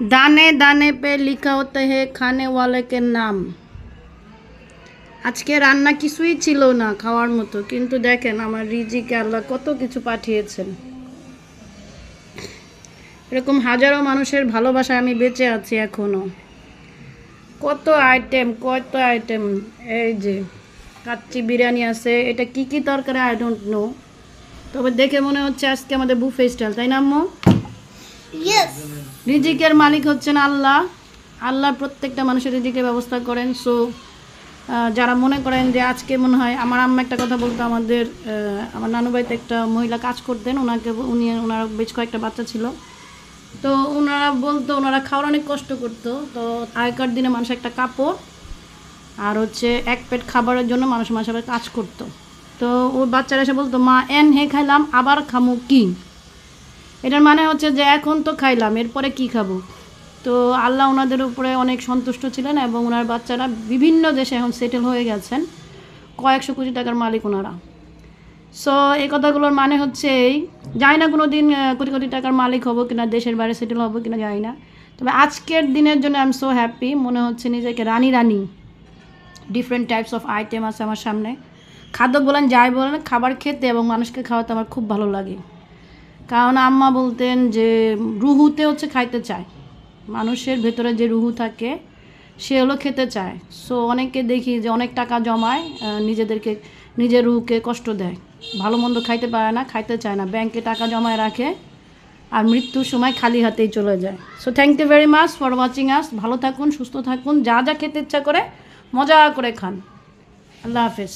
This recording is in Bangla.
दाने दाने पे लिखा होता है खाने वाले के नाम। আজকে রান্না কিছুই ছিল না খাওয়ার মতো, কিন্তু দেখেন আমার রিজিকে আল্লাহ কত কিছু পাঠিয়েছেন। এরকম হাজারো মানুষের ভালোবাসায় আমি বেঁচে আছি এখনো। কত আইটেম। এই যে কাচ্চি বিরিয়ানি আছে, এটা কি কি তরকারি আই ডোন্ট নো, তবে দেখে মনে হচ্ছে আজকে আমাদের বুফে স্টাইল, তাই না আম্মু? ইয়েস। রিজিকের মালিক হচ্ছেন আল্লাহ। আল্লাহ প্রত্যেকটা মানুষের রিজিকের ব্যবস্থা করেন। সো যারা মনে করেন যে আজকে মনে হয়, আমার আম্মা একটা কথা বলতো, আমার নানু বাড়িতে একটা মহিলা কাজ করতেন, ওনার বেশ কয়েকটা বাচ্চা ছিল, তো ওনারা বলতো ওনারা খাওয়ার অনেক কষ্ট করতো। তো আগেকার দিনে মানুষ একটা কাপড় আর হচ্ছে এক পেট খাবারের জন্য মানুষ মাসে কাজ করতো। তো ওই বাচ্চারা এসে বলতো, মা হে খাইলাম আবার খামু কি? এটার মানে হচ্ছে যে এখন তো খাইলাম, এরপরে কি খাবো? তো আল্লাহ ওনাদের উপরে অনেক সন্তুষ্ট ছিলেন এবং ওনার বাচ্চারা বিভিন্ন দেশে এখন সেটেল হয়ে গেছেন, কয়েকশো কোটি টাকার মালিক ওনারা। সো এই কথাগুলোর মানে হচ্ছে এই, জানি না কোনো দিন কোটি কোটি টাকার মালিক হবো কিনা, দেশের বাইরে সেটেল হবো কিনা জানি না, তবে আজকের দিনের জন্য আই এম সো হ্যাপি। মনে হচ্ছে নিজেকে রানী। ডিফারেন্ট টাইপস অফ আইটেম আছে আমার সামনে। খাদ্য বলেন যাই বলেন, খাবার খেতে এবং মানুষকে খাওয়াতে আমার খুব ভালো লাগে। কারণ আম্মা বলতেন যে রুহুতে হচ্ছে খাইতে চায়, মানুষের ভেতরে যে রুহু থাকে সে হলো খেতে চায়। সো অনেকে দেখি যে অনেক টাকা জমায়, নিজের রুহুকে কষ্ট দেয়, ভালো মন্দ খাইতে পারে না, খাইতে চায় না, ব্যাংকে টাকা জমায় রাখে আর মৃত্যুর সময় খালি হাতেই চলে যায়। So thank you very much for watching us. ভালো থাকুন, সুস্থ থাকুন, যা যা খেতে ইচ্ছা করে মজা করে খান। আল্লাহ হাফেজ।